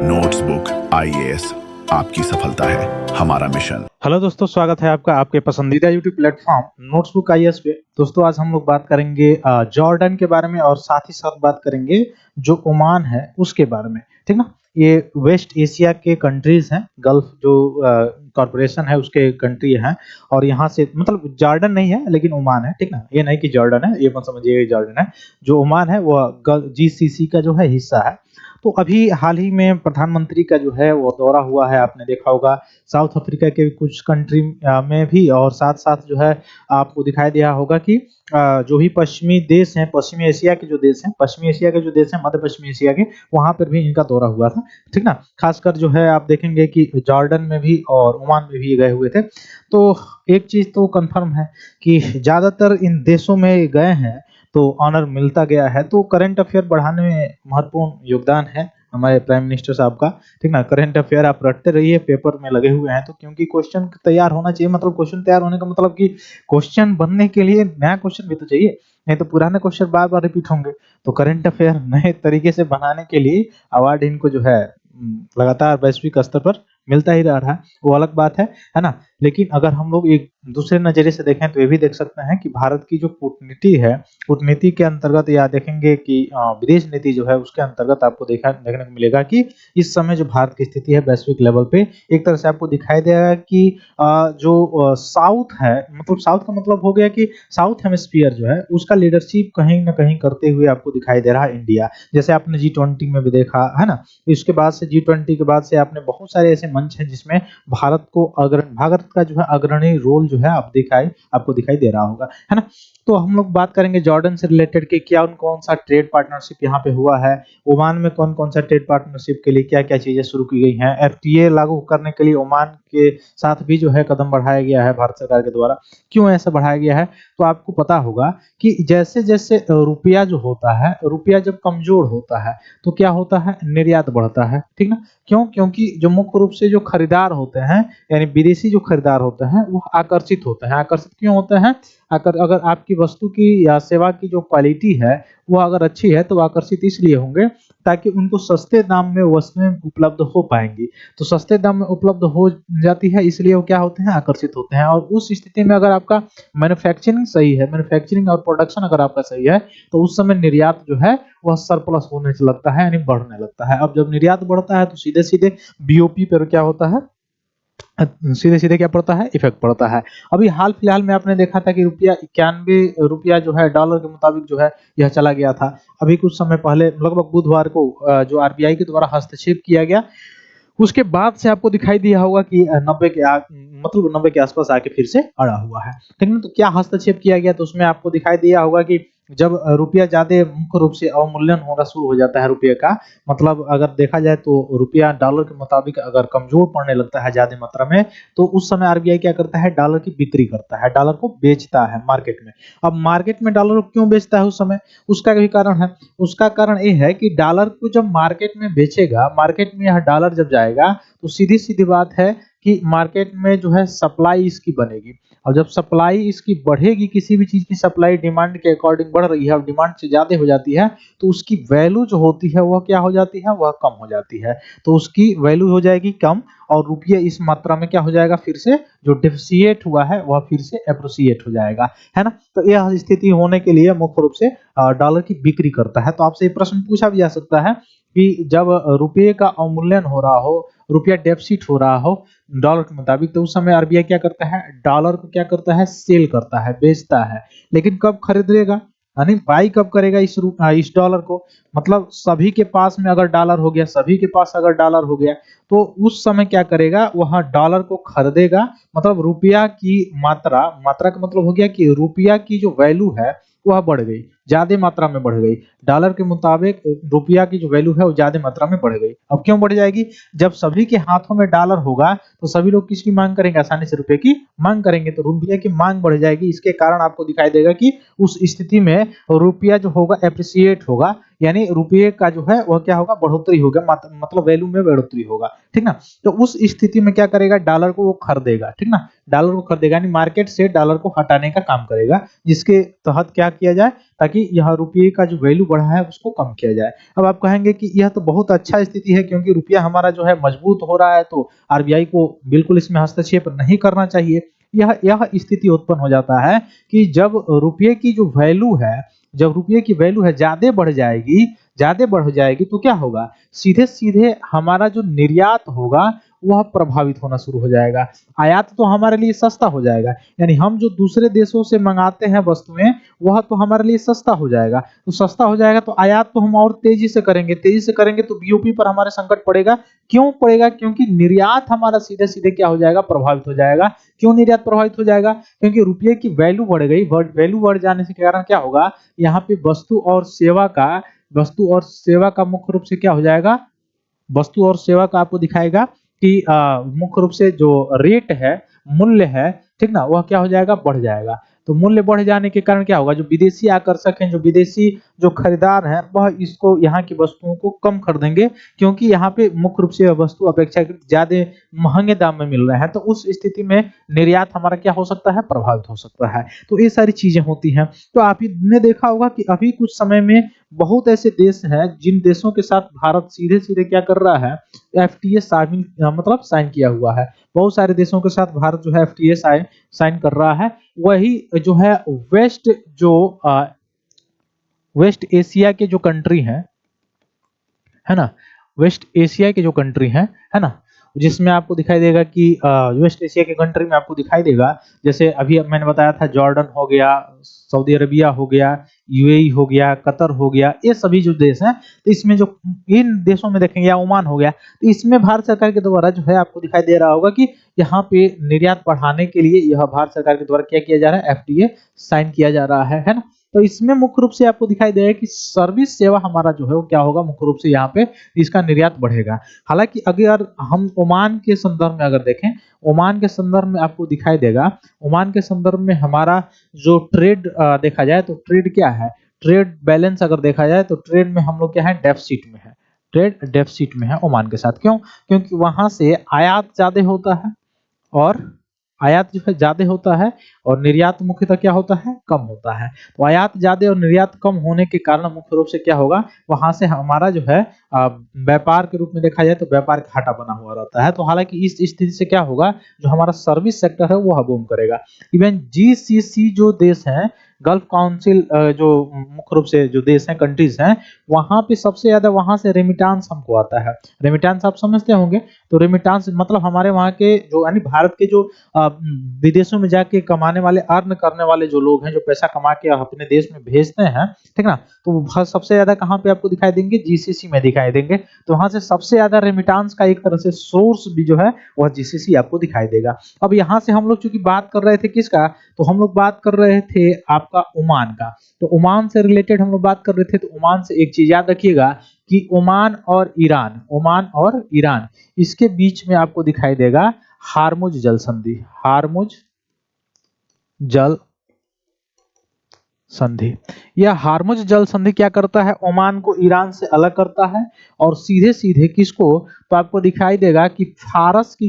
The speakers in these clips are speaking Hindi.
नोट्सबुक आईएएस आपकी सफलता है हमारा मिशन। हेलो दोस्तों, स्वागत है आपका आपके पसंदीदा यूट्यूब प्लेटफॉर्म नोट्सबुक आईएएस पे। दोस्तों आज हम लोग बात करेंगे जॉर्डन के बारे में और साथ ही साथ बात करेंगे जो ओमान है उसके बारे में, ठीक ना। ये वेस्ट एशिया के कंट्रीज हैं, गल्फ जो कॉर्पोरेशन है उसके कंट्री हैं और यहाँ से मतलब जॉर्डन नहीं है लेकिन ओमान है, ठीक ना। ये नहीं कि जॉर्डन है, ये मत समझिए जॉर्डन है। जो ओमान है वो जीसीसी का जो है हिस्सा है। तो अभी हाल ही में प्रधानमंत्री का जो है वो दौरा हुआ है, आपने देखा होगा। साउथ अफ्रीका के कुछ कंट्री में भी और साथ साथ जो है आपको दिखाई दिया होगा कि जो भी पश्चिमी देश हैं, पश्चिमी एशिया के जो देश हैं, पश्चिमी एशिया के जो देश हैं, मध्य पश्चिमी एशिया के, वहां पर भी इनका दौरा हुआ था, ठीक ना। खासकर जो है आप देखेंगे कि जॉर्डन में भी और ओमान में भी ये गए हुए थे। तो एक चीज तो कंफर्म है कि ज्यादातर इन देशों में गए हैं तो ऑनर मिलता गया है। तो करंट अफेयर बढ़ाने में महत्वपूर्ण योगदान है हमारे प्राइम मिनिस्टर साहब का, ठीक ना। करंट अफेयर आप रटते रहिए, पेपर में लगे हुए हैं तो, क्योंकि क्वेश्चन तैयार होना चाहिए। मतलब क्वेश्चन तैयार होने का मतलब कि क्वेश्चन बनने के लिए नया क्वेश्चन भी तो चाहिए, नहीं तो पुराने क्वेश्चन बार बार रिपीट होंगे। तो करंट अफेयर नए तरीके से बनाने के लिए अवार्ड इनको जो है लगातार वैश्विक स्तर पर मिलता ही रह रहा है, वो अलग बात है ना। लेकिन अगर हम लोग एक दूसरे नजरिए से देखें तो ये भी देख सकते हैं कि भारत की जो कूटनीति है, कूटनीति के अंतर्गत या देखेंगे कि विदेश नीति जो है उसके अंतर्गत आपको देखने को मिलेगा कि इस समय जो भारत की स्थिति है वैश्विक लेवल पे, एक तरह से आपको दिखाई देगा कि जो साउथ है, मतलब साउथ का मतलब हो गया कि साउथ हेमिस्फीयर जो है उसका लीडरशिप कहीं ना कहीं करते हुए आपको दिखाई दे रहा है इंडिया। जैसे आपने G20 में भी देखा है ना। इसके बाद से G20 के बाद से आपने बहुत सारे ऐसे मंच हैं जिसमें भारत का जो है अग्रणी रोल जो है आपको दिखाई दे रहा होगा, है ना। तो हम लोग बात करेंगे जॉर्डन से रिलेटेड कि क्या कौन सा ट्रेड पार्टनरशिप यहाँ पे हुआ है, ओमान में कौन कौन सा ट्रेड पार्टनरशिप के लिए क्या क्या चीजें शुरू की गई हैं, एफटीए लागू करने के लिए ओमान के साथ भी जो है कदम बढ़ाया गया है भारत सरकार के द्वारा। क्यों ऐसा बढ़ाया गया है तो आपको पता होगा कि जैसे जैसे रुपया जो होता है, रुपया जब कमजोर होता है तो क्या होता है, निर्यात बढ़ता है, ठीक ना। क्यों? क्योंकि जो मुख्य रूप से जो खरीदार होते हैं, यानी विदेशी जो खरीदार होते हैं वो आकर्षित होते हैं। आकर्षित क्यों होते हैं? अगर आपकी वस्तु की या सेवा की जो क्वालिटी है वो अगर अच्छी है तो आकर्षित इसलिए होंगे ताकि उनको सस्ते दाम में वस्तुएं उपलब्ध हो पाएंगी। तो सस्ते दाम में उपलब्ध हो जाती है इसलिए वो क्या होते हैं, आकर्षित होते हैं। और उस स्थिति में अगर आपका मैन्युफैक्चरिंग सही है, मैन्युफैक्चरिंग और प्रोडक्शन अगर आपका सही है तो उस समय निर्यात जो है वह सरप्लस होने से लगता है, यानी बढ़ने लगता है। अब जब निर्यात बढ़ता है तो सीधे सीधे बीओपी पर क्या होता है, सीधे सीधे क्या पड़ता है, इफेक्ट पड़ता है। अभी हाल फिलहाल में आपने देखा था कि रुपया 91 रुपया जो है डॉलर के मुताबिक जो है यह चला गया था। अभी कुछ समय पहले लगभग बुधवार को जो आरबीआई के द्वारा हस्तक्षेप किया गया, उसके बाद से आपको दिखाई दिया होगा कि 90 के आसपास आके फिर से अड़ा हुआ है, ठीक है। तो क्या हस्तक्षेप किया गया, तो उसमें आपको दिखाई दिया होगा कि जब रुपया ज्यादा मुख्य रूप से अवमूल्यन होना शुरू हो जाता है रुपये का, मतलब अगर देखा जाए तो रुपया डॉलर के मुताबिक अगर कमजोर पड़ने लगता है ज्यादा मात्रा में, तो उस समय आरबीआई क्या करता है, डॉलर की बिक्री करता है, डॉलर को बेचता है मार्केट में। अब मार्केट में डॉलर को क्यों बेचता है उस समय, उसका भी कारण है। उसका कारण ये है कि डॉलर को जब मार्केट में बेचेगा, मार्केट में यह डॉलर जब जाएगा तो सीधी सीधी बात है कि मार्केट में जो है सप्लाई इसकी बनेगी। और जब सप्लाई इसकी बढ़ेगी, किसी भी चीज की सप्लाई डिमांड के अकॉर्डिंग बढ़ रही है और डिमांड से ज्यादा हो जाती है तो उसकी वैल्यू जो होती है वह क्या हो जाती है, वह कम हो जाती है। तो उसकी वैल्यू हो जाएगी कम और रुपये इस मात्रा में क्या हो जाएगा, फिर से जो डिप्रिसिएट हुआ है वह फिर से एप्रिसिएट हो जाएगा, है ना। तो यह स्थिति होने के लिए मुख्य रूप से डॉलर की बिक्री करता है। तो आपसे ये प्रश्न पूछा भी जा सकता है कि जब रुपये का अवमूल्यन हो रहा हो, रुपया डेफिसिट हो रहा हो डॉलर के मुताबिक, तो उस समय आरबीआई क्या करता है, डॉलर को क्या करता है, सेल करता है, बेचता है। लेकिन कब खरीदेगा, यानी बाई कब करेगा इस डॉलर को, मतलब सभी के पास में अगर डॉलर हो गया, सभी के पास अगर डॉलर हो गया तो उस समय क्या करेगा, वहां डॉलर को खरीदेगा। मतलब रुपया की मात्रा का मतलब हो गया कि रुपया की जो वैल्यू है वह बढ़ गई, ज्यादा मात्रा में बढ़ गई। डॉलर के मुताबिक रुपया की जो वैल्यू है वो ज्यादा मात्रा में बढ़ गई। अब क्यों बढ़ जाएगी, जब सभी के हाथों में डॉलर होगा तो सभी लोग किसकी मांग करेंगे, आसानी से रुपए की मांग करेंगे, तो रुपये की मांग बढ़ जाएगी। इसके कारण आपको दिखाई देगा कि उस स्थिति में रुपया जो होगा एप्रिसिएट होगा, यानी रुपये का जो है वह क्या होगा, बढ़ोतरी होगा, मतलब वैल्यू में बढ़ोतरी होगा, ठीक ना। तो उस स्थिति में क्या करेगा, डॉलर को वो खरीदेगा, ठीक ना। डॉलर को खरीदेगा यानी मार्केट से डॉलर को हटाने का काम करेगा, जिसके तहत क्या किया जाए, ताकि ताकि यह रुपये का जो वैल्यू बढ़ा है उसको कम किया जाए। अब आप कहेंगे कि यह तो बहुत अच्छा स्थिति है क्योंकि रुपया हमारा जो है मजबूत हो रहा है, तो आरबीआई को बिल्कुल इसमें हस्तक्षेप नहीं करना चाहिए। यह स्थिति उत्पन्न हो जाता है कि जब रुपये की जो वैल्यू है, जब रुपये की वैल्यू है ज्यादा बढ़ जाएगी तो क्या होगा, सीधे सीधे हमारा जो निर्यात होगा वह प्रभावित होना शुरू हो जाएगा। आयात तो हमारे लिए सस्ता हो जाएगा, यानी हम जो दूसरे देशों से मंगाते हैं वस्तुएं वह तो हमारे लिए सस्ता हो जाएगा। तो सस्ता हो जाएगा तो आयात तो हम और तेजी से करेंगे तो बीओपी पर हमारे संकट पड़ेगा। क्यों पड़ेगा? क्योंकि निर्यात हमारा सीधे सीधे क्या हो जाएगा, प्रभावित हो जाएगा। क्यों निर्यात प्रभावित हो जाएगा? क्योंकि रुपये की वैल्यू बढ़ गई, वैल्यू बढ़ जाने के कारण क्या होगा, यहाँ पे वस्तु और सेवा का मुख्य रूप से क्या हो जाएगा, वस्तु और सेवा का आपको दिखाएगा कि मुख्य रूप से जो रेट है, मूल्य है, ठीक ना, वह क्या हो जाएगा, बढ़ जाएगा। तो मूल्य बढ़ जाने के कारण क्या होगा, जो विदेशी आकर्षक हैं, जो विदेशी जो खरीदार हैं, वह इसको यहाँ की वस्तुओं को कम खरीदेंगे क्योंकि यहाँ पे मुख्य रूप से वस्तु अपेक्षाकृत ज्यादा महंगे दाम में मिल रहा है। तो उस स्थिति में निर्यात हमारा क्या हो सकता है, प्रभावित हो सकता है। तो ये सारी चीजें होती हैं। तो आपने देखा होगा कि अभी कुछ समय में बहुत ऐसे देश हैं जिन देशों के साथ भारत सीधे सीधे क्या कर रहा है, एफटीए साइन किया हुआ है। बहुत सारे देशों के साथ भारत जो है एफटीए साइन कर रहा है। वही जो है वेस्ट एशिया के जो कंट्री हैं, है ना, वेस्ट एशिया के जो कंट्री हैं, है ना, जिसमें आपको दिखाई देगा कि वेस्ट एशिया के कंट्री में आपको दिखाई देगा, जैसे अभी मैंने बताया था जॉर्डन हो गया, सऊदी अरबिया हो गया, यूएई हो गया, कतर हो गया, ये सभी जो देश हैं, तो इसमें जो इन देशों में देखेंगे, या ओमान हो गया, तो इसमें भारत सरकार के द्वारा जो है आपको दिखाई दे रहा होगा कि यहाँ पे निर्यात बढ़ाने के लिए यह भारत सरकार के द्वारा क्या किया जा रहा है, एफटीए साइन किया जा रहा है ना। तो इसमें मुख्य रूप से आपको दिखाई देगा कि सर्विस सेवा हमारा जो है वो क्या होगा, मुख्य रूप से यहाँ पे इसका निर्यात बढ़ेगा। हालांकि अगर हम ओमान के संदर्भ में अगर देखें, ओमान के संदर्भ में आपको दिखाई देगा, ओमान के संदर्भ में हमारा जो ट्रेड देखा जाए तो ट्रेड क्या है, ट्रेड बैलेंस अगर देखा जाए तो ट्रेड में हम लोग क्या है, डेफिसिट में है, ट्रेड डेफिसिट में है ओमान के साथ। क्यों? क्योंकि वहां से आयात ज्यादा होता है और आयात जो है ज्यादा होता है और निर्यात मुख्यतः क्या होता है, कम होता है। तो आयात ज्यादा और निर्यात कम होने के कारण मुख्य रूप से क्या होगा, वहां से हमारा जो है व्यापार के रूप में देखा जाए तो व्यापार घाटा बना हुआ रहता है। तो हालांकि इस स्थिति से क्या होगा, जो हमारा सर्विस सेक्टर है वो बूम करेगा। इवन जीसीसी जो देश है, गल्फ काउंसिल जो मुख्य रूप से जो देश हैं, कंट्रीज हैं, वहां पे सबसे ज्यादा वहां से रेमिटांस हमको आता है। रेमिटांस आप समझते होंगे, तो रेमिटांस मतलब हमारे वहां के जो यानी भारत के जो विदेशों में जाके कमाने वाले, अर्न करने वाले जो लोग हैं, जो पैसा कमा के अपने देश में भेजते हैं, ठीक ना, तो वो सबसे ज्यादा कहाँ पे आपको दिखाई देंगे, जीसीसी में दिखाई देंगे। तो वहां से सबसे ज्यादा रेमिटांस का एक तरह से सोर्स भी जो है वह जीसीसी आपको दिखाई देगा। अब यहाँ से हम लोग चूंकि बात कर रहे थे किसका, तो हम लोग बात कर रहे थे आपका ओमान का। तो ओमान से रिलेटेड हम लोग बात कर रहे थे, तो ओमान से एक चीज याद रखिएगा कि ओमान और ईरान इसके बीच में आपको दिखाई देगा हार्मुज जल संधि, हार्मुज जल संधि। यह हार्मुज जल संधि क्या करता है, ओमान को ईरान से अलग करता है और सीधे सीधे किसको, तो आपको दिखाई देगा कि फारस की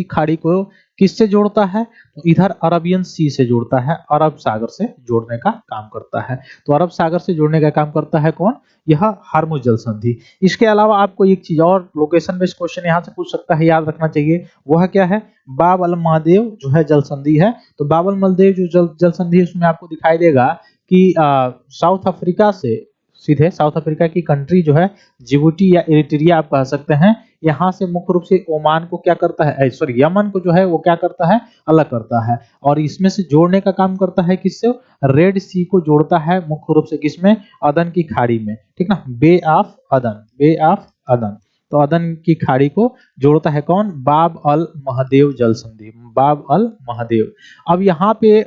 खाड़ी को किससे जोड़ता है, तो इधर अरबियन सी से जोड़ता है, अरब सागर से जोड़ने का काम करता है। तो अरब सागर से जोड़ने का काम करता है कौन, यह हार्मुज जल संधि। इसके अलावा आपको एक चीज और लोकेशन बेस्ड क्वेश्चन यहाँ से पूछ सकता है, याद रखना चाहिए, वह क्या है, बाब अल मंदेव जो है जल संधि है। तो बाब अल मंदेव जो जल संधि है उसमें आपको दिखाई देगा कि साउथ अफ्रीका से सीधे, साउथ अफ्रीका की कंट्री जो है जिबूटी या इरिट्रिया आप कह सकते हैं, यहाँ से मुख्य रूप से ओमान को क्या करता है, सॉरी यमन को जो है वो क्या करता है, अलग करता है और इसमें से जोड़ने का काम करता है, किससे, रेड सी को जोड़ता है मुख्य रूप से किसमें, अदन की खाड़ी में, ठीक ना, बे ऑफ अदन। तो अदन की खाड़ी को जोड़ता है कौन, बाब अल महदेव जल संधि, बाब अल महदेव। अब यहाँ पे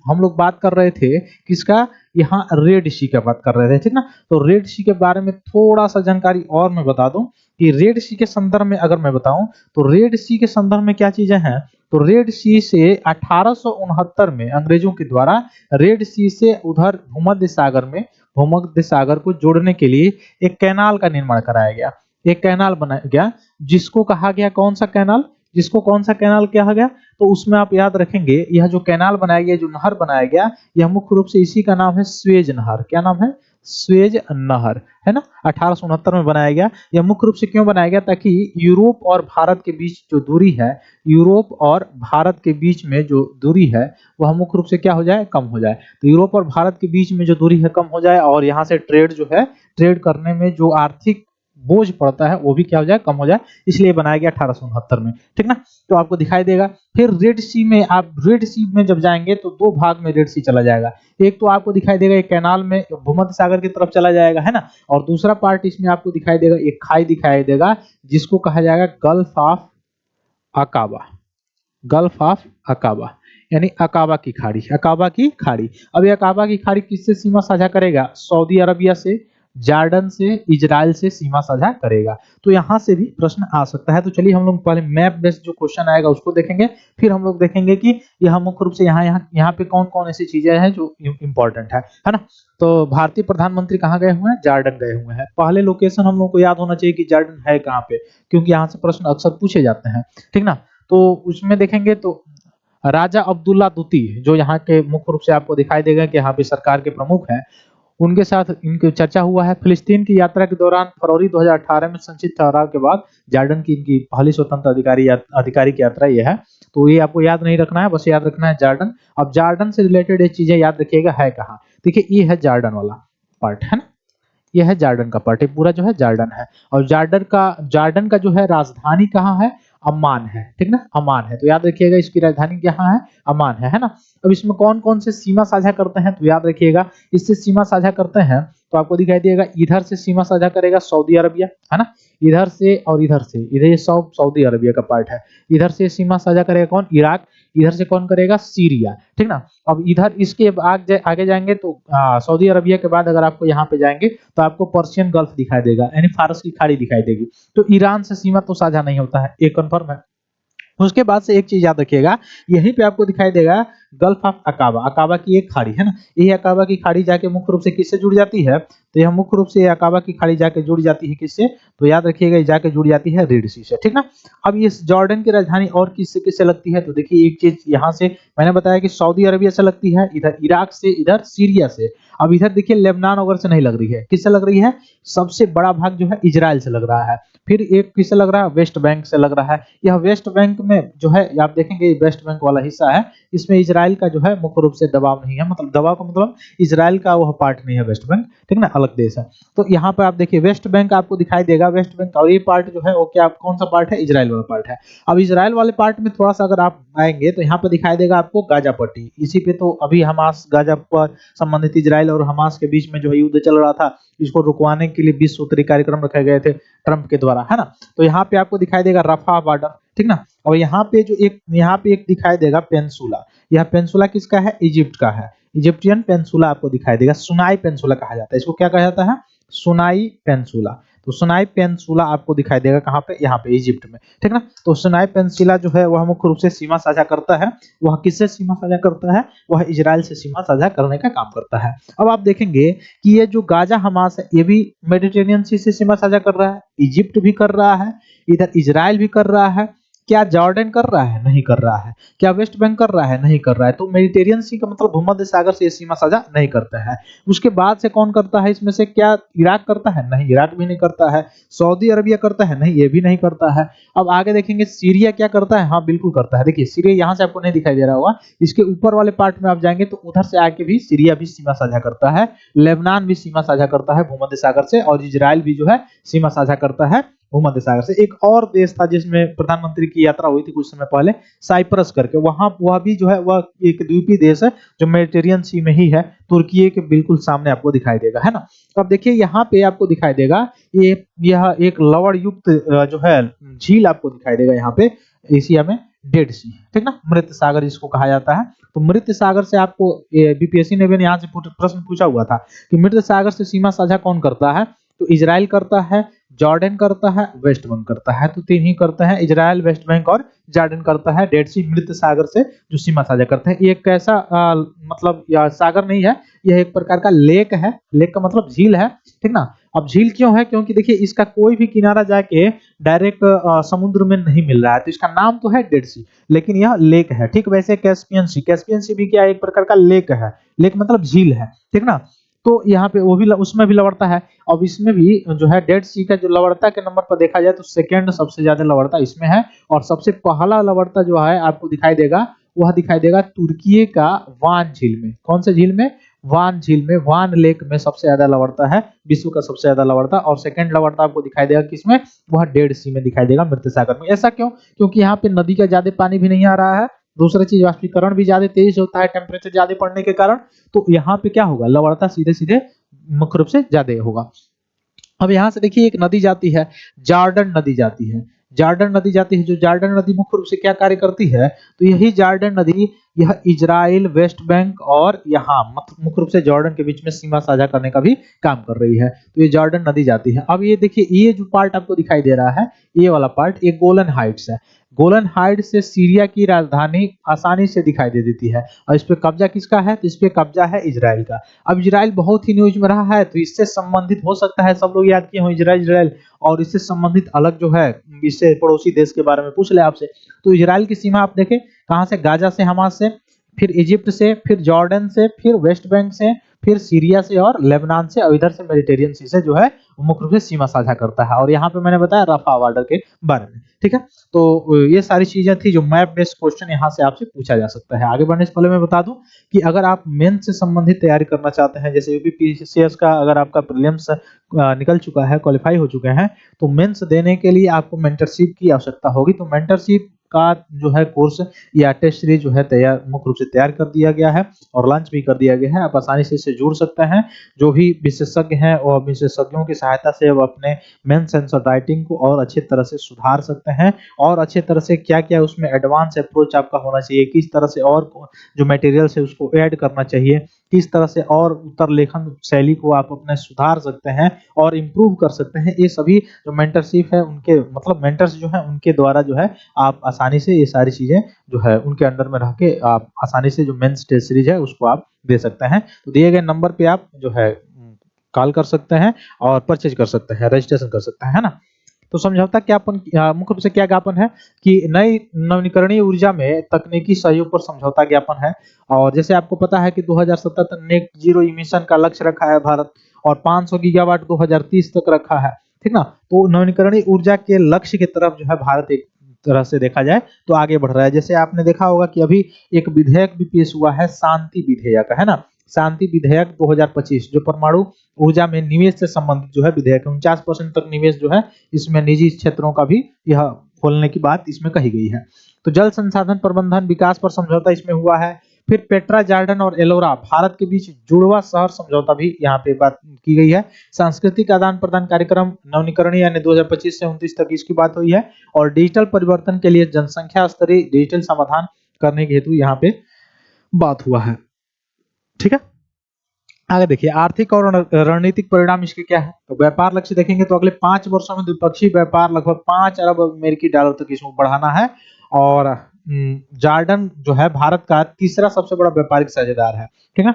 हम लोग बात कर रहे थे किसका, यहाँ रेड सी का बात कर रहे थे, ठीक ना। तो रेड सी के बारे में थोड़ा सा जानकारी और मैं बता दूं कि रेड सी के संदर्भ में अगर मैं बताऊं तो रेड सी के संदर्भ में क्या चीजें हैं, तो रेड सी से 1869 में अंग्रेजों के द्वारा रेड सी से उधर भूमध्य सागर को जोड़ने के लिए एक कैनाल का निर्माण कराया गया, एक कैनाल बनाया गया जिसको कहा गया कौन सा कैनाल, जिसको कौन सा कैनाल कहा गया, तो उसमें आप याद रखेंगे यह जो कैनाल बनाया गया, जो नहर बनाया गया, यह मुख्य रूप से इसी का नाम है स्वेज नहर। क्या नाम है? स्वेज नहर, है ना। 1869 में बनाया गया। यह मुख्य रूप से क्यों बनाया गया? ताकि यूरोप और भारत के बीच जो दूरी है, यूरोप और भारत के बीच में जो दूरी है वह मुख्य रूप से क्या हो जाए? कम हो जाए। तो यूरोप और भारत के बीच में जो दूरी है कम हो जाए, और यहाँ से ट्रेड जो है, ट्रेड करने में जो आर्थिक बोझ पड़ता है वो भी क्या हो जाए? कम हो जाए। इसलिए बनाया गया 1869 में, ठीक ना। तो आपको दिखाई देगा। फिर रेड सी में, आप रेड सी में जब जाएंगे तो दो भाग में रेड सी चला जाएगा। एक तो आपको दिखाई देगा एक कैनाल में भूमध्य सागर की तरफ चला जाएगा, है ना। और दूसरा पार्ट इसमें आपको दिखाई देगा, एक खाई दिखाई देगा जिसको कहा जाएगा gulf of Aqaba. Gulf of Aqaba यानी अकाबा की खाड़ी। अकाबा की खाड़ी। अब ये अकाबा की खाड़ी किससे सीमा साझा करेगा? सऊदी अरबिया से, जॉर्डन से, इजराइल से सीमा साझा करेगा। तो यहां से भी प्रश्न आ सकता है। तो चलिए हम लोग पहले मैप बेस्ड जो क्वेश्चन आएगा उसको देखेंगे, फिर हम लोग देखेंगे कि यह मुख्य रूप से यहाँ पे कौन कौन ऐसी चीजें हैं जो इंपॉर्टेंट है ना। तो भारतीय प्रधानमंत्री कहाँ गए हुए हैं? जॉर्डन गए हुए हैं। पहले लोकेशन हम लोग को याद होना चाहिए कि जॉर्डन है कहाँ पे, क्योंकि यहाँ से प्रश्न अक्सर पूछे जाते हैं, ठीक ना। तो उसमें देखेंगे तो राजा अब्दुल्ला दुती जो यहाँ के मुख्य रूप से आपको दिखाई देगा कि यहाँ पे सरकार के प्रमुख हैं, उनके साथ इनकी चर्चा हुआ है। फिलिस्तीन की यात्रा के दौरान फरवरी 2018 में संक्षिप्त ठहराव के बाद जॉर्डन की इनकी पहली स्वतंत्र आधिकारिक यात्रा ये है। तो ये आपको याद नहीं रखना है, बस याद रखना है जॉर्डन। अब जॉर्डन से रिलेटेड ये चीजें याद रखिएगा है कहाँ। देखिए ये है जॉर्डन वाला पार्ट, है ना। यह है जॉर्डन का पार्ट, पूरा जो है जॉर्डन है। और जॉर्डन का जो है राजधानी कहाँ है? अम्मान है, ठीक ना। अम्मान है, तो याद रखिएगा इसकी राजधानी कहाँ है? अम्मान है ना। अब इसमें कौन कौन से सीमा साझा करते हैं? तो याद रखिएगा इससे सीमा साझा करते हैं तो आपको दिखाई देगा इधर से सीमा साझा करेगा सऊदी अरबिया, है ना। इधर से और इधर से, इधर ये सब सऊदी अरबिया का पार्ट है। इधर से सीमा साझा करेगा कौन? इराक। इधर से कौन करेगा? सीरिया, ठीक ना। अब इधर इसके आगे जाएंगे तो सऊदी अरबिया के बाद अगर आपको यहाँ पे जाएंगे तो आपको पर्शियन गल्फ दिखाई देगा, यानी फारस की खाड़ी दिखाई देगी। तो ईरान से सीमा तो साझा नहीं होता है, ये कंफर्म है। उसके बाद से एक चीज याद रखिएगा, यहीं पे आपको दिखाई देगा गल्फ ऑफ अकाबा। अकाबा की एक खाड़ी है ना, यही अकाबा की खाड़ी जाके मुख्य रूप से किससे जुड़ जाती है? तो यह मुख्य रूप से अकाबा की खाड़ी जाके जुड़ जाती है किससे? तो याद रखिएगा ये जाके जुड़ जाती है रेड सी से, ठीक ना। अब ये जॉर्डन की राजधानी और किससे किससे लगती है? तो देखिए एक चीज यहाँ से मैंने बताया कि सऊदी अरबिया से लगती है, इधर इराक से, इधर सीरिया से। अब इधर देखिए लेबनान वगैरह से नहीं लग रही है, किससे लग रही है? सबसे बड़ा भाग जो है इजराइल से लग रहा है। फिर एक किससे लग रहा है? वेस्ट बैंक से लग रहा है। यह वेस्ट बैंक में जो है आप देखेंगे वेस्ट बैंक वाला हिस्सा है, इसमें इजराइल का जो है मुख्य रूप से दबाव नहीं है, मतलब दबाव का मतलब इजराइल का वह पार्ट नहीं है वेस्ट बैंक, ठीक ना, अलग देश है। तो यहाँ पे आप देखिए वेस्ट बैंक आपको दिखाई देगा, वेस्ट बैंक और ये पार्ट जो है वो क्या कौन सा पार्ट है? इजराइल वाला पार्ट है। अब इजराइल वाले पार्ट में थोड़ा सा अगर आप आएंगे तो यहाँ पे दिखाई देगा आपको गाजा पट्टी। इसी पे तो अभी हमास गाजा पर संबंधित इजराइल और हमास के बीच में जो है युद्ध चल रहा था, इसको रुकवाने के लिए 20 सूत्री कार्यक्रम रखे गए थे ट्रंप के द्वारा, है ना। तो यहाँ पे आपको दिखाई देगा रफा बॉर्डर, ठीक ना। और यहाँ पे एक दिखाई देगा पेंसुला। यह पेंसुला किसका है? इजिप्ट का है। इजिप्टियन पेंसुला आपको दिखाई देगा, सुनाई पेंसुला कहा जाता है इसको। क्या कहा जाता है? सुनाई पेंसुला। तो सुनाई पेंसुला आपको दिखाई देगा कहाँ पे? यहाँ पे इजिप्ट में, ठीक ना। तो सुनाई पेंसुला जो है वह मुख्य रूप से सीमा साझा करता है। वह किससे सीमा साझा करता है? वह इजराइल से सीमा साझा करने का काम करता है। अब आप देखेंगे कि ये जो गाजा हमास है ये भी मेडिटेरेनियन सी से सीमा साझा कर रहा है, इजिप्ट भी कर रहा है, इधर इजराइल भी कर रहा है। क्या जॉर्डन कर रहा है? नहीं कर रहा है। क्या वेस्ट बैंक कर रहा है? नहीं कर रहा है। तो मेडिटेरियन सी का मतलब भूमध्य सागर से ये सीमा साझा नहीं करता है। उसके बाद से कौन करता है इसमें से? क्या इराक करता है? नहीं, इराक भी नहीं करता है। सऊदी अरबिया करता है? नहीं, ये भी नहीं करता है। अब आगे देखेंगे सीरिया क्या करता है? हाँ बिल्कुल करता है। देखिए सीरिया यहाँ से आपको नहीं दिखाई दे रहा होगा, इसके ऊपर वाले पार्ट में आप जाएंगे तो उधर से आके भी सीरिया भी सीमा साझा करता है, लेबनान भी सीमा साझा करता है भूमध्य सागर से, और इजराइल भी जो है सीमा साझा करता है भूमध्य सागर से। एक और देश था जिसमें प्रधानमंत्री की यात्रा हुई थी कुछ समय पहले, साइप्रस करके, वहां वह भी जो है वह एक द्वीपीय देश है जो मेडिटेरियन सी में ही है, तुर्की के बिल्कुल सामने आपको दिखाई देगा, है ना। तो अब देखिए यहाँ पे आपको दिखाई देगा यह एक लवण युक्त जो है झील आपको दिखाई देगा यहाँ पे एशिया में, डेड सी, ठीक ना, मृत सागर जिसको कहा जाता है। तो मृत सागर से आपको बीपीएससी ने भी यहाँ से प्रश्न पूछा हुआ था कि मृत सागर से सीमा साझा कौन करता है? तो इजराइल करता है, जॉर्डन करता है, वेस्ट बैंक करता है। तो तीन ही करता है, इजराइल, वेस्ट बैंक और जॉर्डन करता है डेड सी मृत सागर से जो सीमा साझा करते हैं। ये कैसा मतलब यह सागर नहीं है, यह एक प्रकार का लेक है, लेक का मतलब झील है, ठीक ना। अब झील क्यों है? क्योंकि देखिए इसका कोई भी किनारा जाके डायरेक्ट समुद्र में नहीं मिल रहा है, तो इसका नाम तो है डेड सी, लेकिन यह लेक है। ठीक, वैसे कैस्पियन सी भी क्या है? एक प्रकार का लेक है। लेक मतलब झील है, ठीक ना। तो यहाँ पे वो भी उसमें भी लवणता है। अब इसमें भी जो है डेड सी का जो लवणता के नंबर पर देखा जाए तो सेकंड सबसे ज्यादा लवणता इसमें है, और सबसे पहला लवणता जो है आपको दिखाई देगा, वह दिखाई देगा तुर्की का वान झील में। कौन से झील में? वान झील में, वान लेक में सबसे ज्यादा लवणता है, विश्व का सबसे ज्यादा लवणता। और सेकंड लवणता आपको दिखाई देगा किसमें? वह डेड सी में दिखाई देगा, मृत सागर में। ऐसा क्यों? क्योंकि यहाँ पे नदी का ज्यादा पानी भी नहीं आ रहा है, दूसरी चीज वाष्पीकरण भी ज्यादा तेज होता है टेम्परेचर ज्यादा पड़ने के कारण, तो यहाँ पे क्या होगा? लवणता सीधे सीधे मुख्य रूप से ज्यादा होगा। अब यहाँ से देखिए एक नदी जाती है, जॉर्डन नदी जाती है। जॉर्डन नदी जाती है, जो जॉर्डन नदी मुख्य रूप से क्या कार्य करती है? तो यही जॉर्डन नदी यह इजराइल, वेस्ट बैंक और यहाँ मुख्य रूप से जॉर्डन के बीच में सीमा साझा करने का भी काम कर रही है। तो ये जॉर्डन नदी जाती है। अब ये देखिए, ये जो पार्ट आपको दिखाई दे रहा है, ये वाला पार्ट, ये गोलन हाइट्स है। गोलन हाइट्स से सीरिया की राजधानी आसानी से दिखाई दे देती है। और इस पे कब्जा किसका है? तो इस पे कब्जा है इजराइल का। अब इजराइल बहुत ही न्यूज में रहा है, तो इससे संबंधित हो सकता है सब लोग याद किए हो इजराइल इजराइल, और इससे संबंधित अलग जो है, इससे पड़ोसी देश के बारे में पूछ ले आपसे। तो इजराइल की सीमा आप देखें कहां से? गाजा से, हमास से, फिर इजिप्ट से, फिर जॉर्डन से, फिर वेस्ट बैंक से, फिर सीरिया से और लेबनान से, और इधर से मेडिटेरियन सी से जो है मुख्य रूप से सीमा साझा करता है। और यहाँ पे मैंने बताया रफा बॉर्डर के बारे में, ठीक है। तो ये सारी चीजें थी जो मैप बेस्ड क्वेश्चन यहाँ से आपसे पूछा जा सकता है। आगे बढ़ने से पहले मैं बता दूं कि अगर आप मेंस से संबंधित तैयारी करना चाहते हैं, जैसे यूपीपीसीएस का अगर आपका प्रीलिम्स निकल चुका है, क्वालिफाई हो चुके हैं, तो मेंस देने के लिए आपको मेंटरशिप की आवश्यकता होगी। तो मेंटरशिप का जो है कोर्स या टेस्ट सीरीज जो है तैयार, मुख्य रूप से तैयार कर दिया गया है और लॉन्च भी कर दिया गया है। आप आसानी से इससे जुड़ सकते हैं। जो भी विशेषज्ञ हैं और विशेषज्ञों की सहायता से वो अपने मेंस आंसर राइटिंग को और अच्छे तरह से सुधार सकते हैं, और अच्छे तरह से क्या क्या उसमें एडवांस अप्रोच आपका होना चाहिए, किस तरह से और जो मटेरियल है उसको ऐड करना चाहिए, किस तरह से और उत्तर लेखन शैली को आप अपने सुधार सकते हैं और इम्प्रूव कर सकते हैं। ये सभी जो मेंटरशिप है उनके मतलब मेंटर्स जो है उनके द्वारा जो है आप आसानी से ये सारी चीजें जो है उनके अंडर में रह के आप आसानी से जो मेंस टेस्ट सीरीज है उसको आप दे सकते हैं। तो दिए गए नंबर पे आप जो है कॉल कर सकते हैं और परचेज कर सकते हैं, रजिस्ट्रेशन कर सकते हैं, है ना। तो समझौता ज्ञापन मुख्य रूप से क्या ज्ञापन है कि नई नवीकरणीय ऊर्जा में तकनीकी सहयोग पर समझौता ज्ञापन है। और जैसे आपको पता है कि 2070 तक नेट जीरो इमिशन का लक्ष्य रखा है भारत, और 500 गीगावाट 2030 तक रखा है, ठीक ना। तो नवीकरणीय ऊर्जा के लक्ष्य की तरफ जो है भारत एक तरह से देखा जाए तो आगे बढ़ रहा है। जैसे आपने देखा होगा कि अभी एक विधेयक भी पेश हुआ है, शांति विधेयक, है ना। शांति विधेयक 2025 जो परमाणु ऊर्जा में निवेश से संबंधित जो है विधेयक, 49% तक निवेश जो है इसमें निजी क्षेत्रों का भी यह खोलने की बात इसमें कही गई है। तो जल संसाधन प्रबंधन विकास पर समझौता इसमें हुआ है। फिर पेट्रा, जॉर्डन और एलोरा भारत के बीच जुड़वा शहर समझौता भी यहाँ पे बात की गई है। सांस्कृतिक आदान प्रदान कार्यक्रम नवीनीकरणीय यानी 2025 से 29 तक इसकी बात हुई है। और डिजिटल परिवर्तन के लिए जनसंख्या स्तरीय डिजिटल समाधान करने के हेतु यहाँ पे बात हुआ है, ठीक है। आगे देखिए आर्थिक और रणनीतिक परिणाम इसके क्या है। तो व्यापार लक्ष्य देखेंगे तो अगले 5 वर्षों में द्विपक्षीय व्यापार लगभग 5 अरब अमेरिकी डॉलर तक इसको बढ़ाना है। और जॉर्डन जो है भारत का तीसरा सबसे बड़ा व्यापारिक साझेदार है, ठीक है।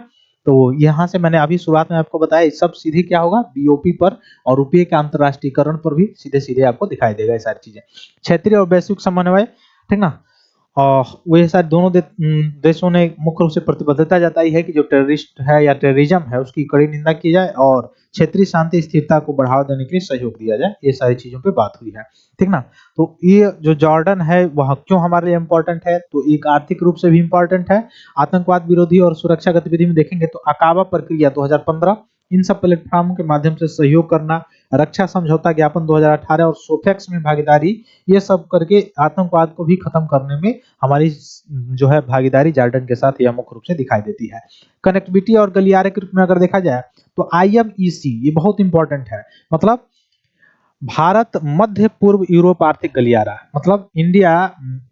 तो यहाँ से मैंने अभी शुरुआत में आपको बताया सब सीधे क्या होगा, बीओपी पर और रुपये के अंतरराष्ट्रीयकरण पर भी सीधे सीधे आपको दिखाई देगा ये सारी चीजें। क्षेत्रीय और वैश्विक समन्वय, ठीक ना। और वो ये सारे दोनों देशों ने मुख्य रूप से प्रतिबद्धता जताई है कि जो टेररिस्ट है या टेररिज्म है उसकी कड़ी निंदा की जाए और क्षेत्रीय शांति स्थिरता को बढ़ावा देने के लिए सहयोग दिया जाए। ये सारी चीजों पे बात हुई है, ठीक ना। तो ये जो जॉर्डन है वह क्यों हमारे लिए इम्पोर्टेंट है, तो एक आर्थिक रूप से भी इम्पोर्टेंट है, आतंकवाद विरोधी और सुरक्षा गतिविधि में देखेंगे तो अकाबा प्रक्रिया 2015, इन सब प्लेटफॉर्म के माध्यम से सहयोग करना, रक्षा समझौता ज्ञापन 2018 और सोफेक्स में भागीदारी, ये सब करके आतंकवाद को भी खत्म करने में हमारी जो है भागीदारी जॉर्डन के साथ यह मुख्य रूप से दिखाई देती है। कनेक्टिविटी और गलियारे के रूप में अगर देखा जाए तो IMEC ये बहुत इंपॉर्टेंट है, मतलब भारत मध्य पूर्व यूरोप आर्थिक गलियारा, मतलब India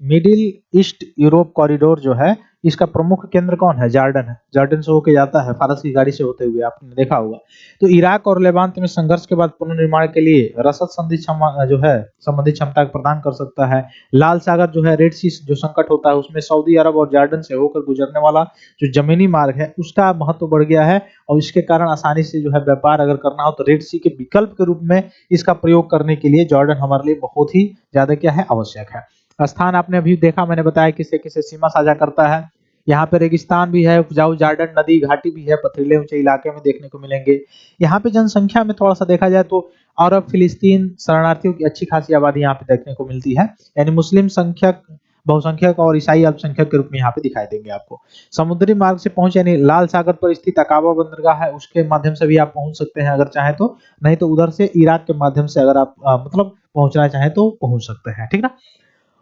middle east Europe corridor जो है इसका प्रमुख केंद्र कौन है? जॉर्डन है। जॉर्डन से होके जाता है फारस की गाड़ी से होते हुए, आपने देखा होगा। तो इराक और लेवांत में संघर्ष के बाद पुनर्निर्माण के लिए रसद संधि जो है संबंधित क्षमता प्रदान कर सकता है। लाल सागर जो है, रेड सी जो संकट होता है उसमें सऊदी अरब और जॉर्डन से होकर गुजरने वाला जो जमीनी मार्ग है उसका महत्व बढ़ गया है और इसके कारण आसानी से जो है व्यापार अगर करना हो तो रेड सी के विकल्प के रूप में इसका प्रयोग करने के लिए जॉर्डन हमारे लिए बहुत ही ज्यादा क्या है, आवश्यक है। स्थान आपने अभी देखा, मैंने बताया किससे किससे सीमा साझा करता है। यहाँ पे रेगिस्तान भी है, उपजाऊ जॉर्डन नदी घाटी भी है, पथरीले ऊंचे इलाके में देखने को मिलेंगे। यहाँ पे जनसंख्या में थोड़ा सा देखा जाए तो अरब, फिलिस्तीन शरणार्थियों की अच्छी खासी आबादी यहाँ पे देखने को मिलती है, यानी मुस्लिम संख्यक बहुसंख्यक और ईसाई अल्पसंख्यक के रूप में यहाँ पे दिखाई देंगे आपको। समुद्री मार्ग से पहुंच यानी लाल सागर पर स्थित अकाबा बंदरगाह है, उसके माध्यम से भी आप पहुंच सकते हैं अगर चाहे तो, नहीं तो उधर से इराक के माध्यम से अगर आप मतलब पहुंचना चाहें तो पहुंच सकते हैं, ठीक ना,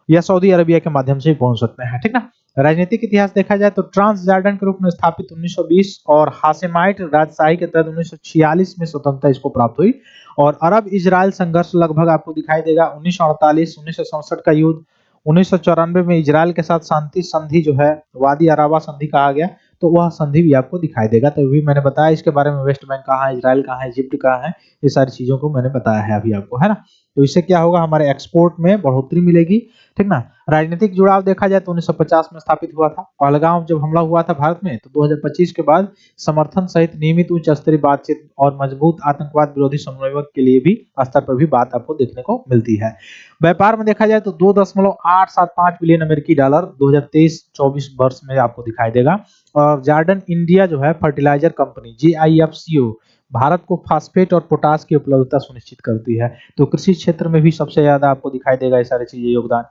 या सऊदी अरबिया के माध्यम से भी पहुंच सकते हैं, ठीक ना। राजनीतिक इतिहास देखा जाए तो ट्रांस जॉर्डन के रूप में स्थापित 1920 और हाशेमाइट राजशाही के तहत 1946 में स्वतंत्रता इसको प्राप्त हुई। और अरब इजराइल संघर्ष लगभग आपको दिखाई देगा 1948, 1967 का युद्ध, 1994 में इजराइल के साथ शांति संधि जो है वादी अराबा संधि कहा गया, तो वह संधि भी आपको दिखाई देगा। तो भी मैंने बताया इसके बारे में, वेस्ट बैंक कहाँ है, इजराइल कहाँ है, इजिप्ट कहाँ है, ये सारी चीजों को मैंने बताया है अभी आपको, है ना। तो इससे क्या होगा, हमारे एक्सपोर्ट में बढ़ोतरी मिलेगी, ठीक ना। राजनीतिक जुड़ाव देखा जाए तो 1950 में स्थापित हुआ था। पहलगाम जब हमला हुआ था भारत में तो 2025 के बाद समर्थन सहित नियमित उच्च स्तरीय बातचीत और मजबूत आतंकवाद विरोधी समन्वय के लिए भी स्तर पर भी बात आपको देखने को मिलती है। व्यापार में देखा जाए तो 2.875 बिलियन अमेरिकी डॉलर 2023-24 वर्ष में आपको दिखाई देगा। और जॉर्डन इंडिया जो है फर्टिलाइजर कंपनी JIFCO भारत को फास्फेट और पोटास की उपलब्धता सुनिश्चित करती है, तो कृषि क्षेत्र में भी सबसे ज्यादा आपको दिखाई देगा ये सारी चीजें योगदान,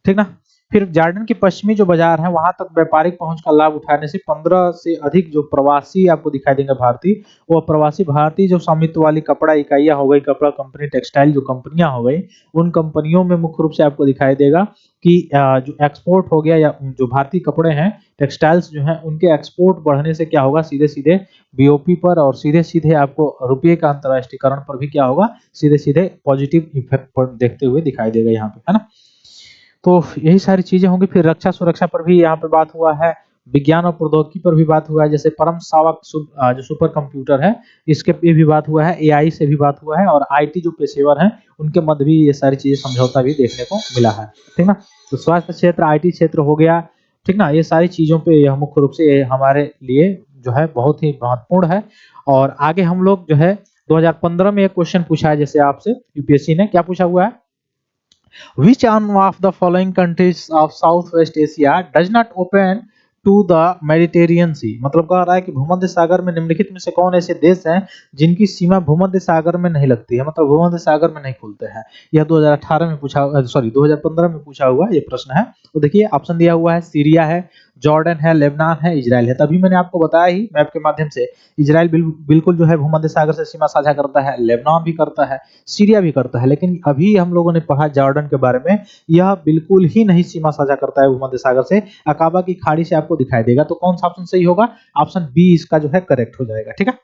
ठीक ना। फिर जॉर्डन की पश्चिमी जो बाजार है वहां तक व्यापारिक पहुंच का लाभ उठाने से 15 से अधिक जो प्रवासी आपको दिखाई देंगे भारतीय, वो प्रवासी भारतीय जो स्वामित्व वाली कपड़ा इकाइयां हो गई, कपड़ा कंपनी, टेक्सटाइल जो कंपनियां हो गई, उन कंपनियों में मुख्य रूप से आपको दिखाई देगा कि जो एक्सपोर्ट हो गया या जो भारतीय कपड़े हैं, टेक्सटाइल्स जो हैं, उनके एक्सपोर्ट बढ़ने से क्या होगा, सीधे सीधे BOP पर और सीधे सीधे आपको रुपये का अंतर्राष्ट्रीयकरण पर भी क्या होगा, सीधे सीधे पॉजिटिव इफेक्ट पर देखते हुए दिखाई देगा यहाँ पे, है ना। तो यही सारी चीजें होंगी। फिर रक्षा सुरक्षा पर भी यहाँ पे बात हुआ है, विज्ञान और प्रौद्योगिकी पर भी बात हुआ है, जैसे परम सावक जो सुपर कंप्यूटर है इसके पे भी बात हुआ है, AI से भी बात हुआ है, और IT जो पेशेवर हैं उनके मध्य भी ये सारी चीजें समझौता भी देखने को मिला है, ठीक ना। तो स्वास्थ्य क्षेत्र, IT क्षेत्र हो गया, ठीक ना, ये सारी चीजों पे यह मुख्य रूप से हमारे लिए जो है बहुत ही महत्वपूर्ण है। और आगे हम लोग जो है 2015 में एक क्वेश्चन पूछा है जैसे आपसे UPSC ने क्या पूछा हुआ है, Which one of the following countries of Southwest Asia does not open to the Mediterranean Sea? मतलब कह रहा है कि भूमध्य सागर में निम्नलिखित में से कौन ऐसे देश हैं जिनकी सीमा भूमध्य सागर में नहीं लगती है, मतलब भूमध्य सागर में नहीं खुलते हैं। यह 2018 में पूछा, 2015 में पूछा हुआ ये प्रश्न है। तो देखिए ऑप्शन दिया हुआ है, सीरिया है, जॉर्डन है, लेबनान है, इजराइल है। तभी मैंने आपको बताया ही मैप के माध्यम से, इजराइल बिल्कुल जो है भूमध्य सागर से सीमा साझा करता है, लेबनान भी करता है, सीरिया भी करता है, लेकिन अभी हम लोगों ने पढ़ा जॉर्डन के बारे में, यह बिल्कुल ही नहीं सीमा साझा करता है भूमध्य सागर से, अकाबा की खाड़ी से आपको दिखाई देगा। तो कौन सा ऑप्शन सही होगा, ऑप्शन बी इसका जो है करेक्ट हो जाएगा, ठीक है।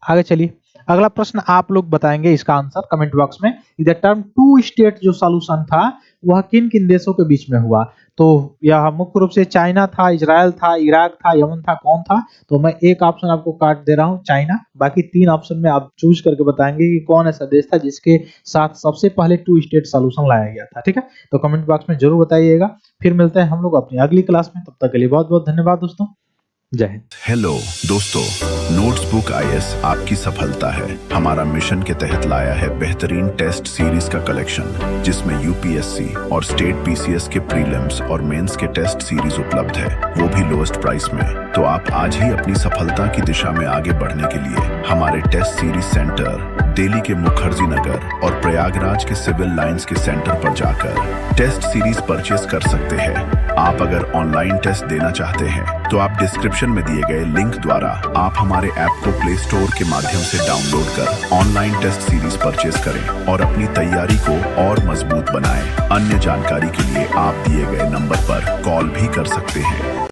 आगे चलिए, अगला प्रश्न आप लोग बताएंगे इसका आंसर कमेंट बॉक्स में। द टर्म टू स्टेट जो सॉल्यूशन था वह किन किन देशों के बीच में हुआ, तो यह मुख्य रूप से चाइना था, इजराइल था, इराक था, यमन था, कौन था। तो मैं एक ऑप्शन आपको काट दे रहा हूं, चाइना, बाकी 3 ऑप्शन में आप चूज करके बताएंगे कि कौन ऐसा देश था जिसके साथ सबसे पहले 2 स्टेट सॉल्यूशन लाया गया था, ठीक है। तो कमेंट बॉक्स में जरूर बताइएगा। फिर मिलते हैं हम लोग अपनी अगली क्लास में, तब तक के लिए बहुत बहुत धन्यवाद दोस्तों, जय हिंद। हेलो दोस्तों, नोट्सबुक IAS आपकी सफलता है हमारा मिशन के तहत लाया है बेहतरीन टेस्ट सीरीज का कलेक्शन, जिसमें UPSC और स्टेट PCS के प्रीलिम्स और मेंस के टेस्ट सीरीज उपलब्ध है, वो भी लोएस्ट प्राइस में। तो आप आज ही अपनी सफलता की दिशा में आगे बढ़ने के लिए हमारे टेस्ट सीरीज सेंटर दिल्ली के मुखर्जी नगर और प्रयागराज के सिविल लाइंस के सेंटर पर जाकर टेस्ट सीरीज परचेस कर सकते हैं। आप अगर ऑनलाइन टेस्ट देना चाहते हैं तो आप डिस्क्रिप्शन में दिए गए लिंक द्वारा आप हमारे ऐप को प्ले स्टोर के माध्यम से डाउनलोड कर ऑनलाइन टेस्ट सीरीज परचेस करें और अपनी तैयारी को और मजबूत बनाएं। अन्य जानकारी के लिए आप दिए गए नंबर पर कॉल भी कर सकते हैं।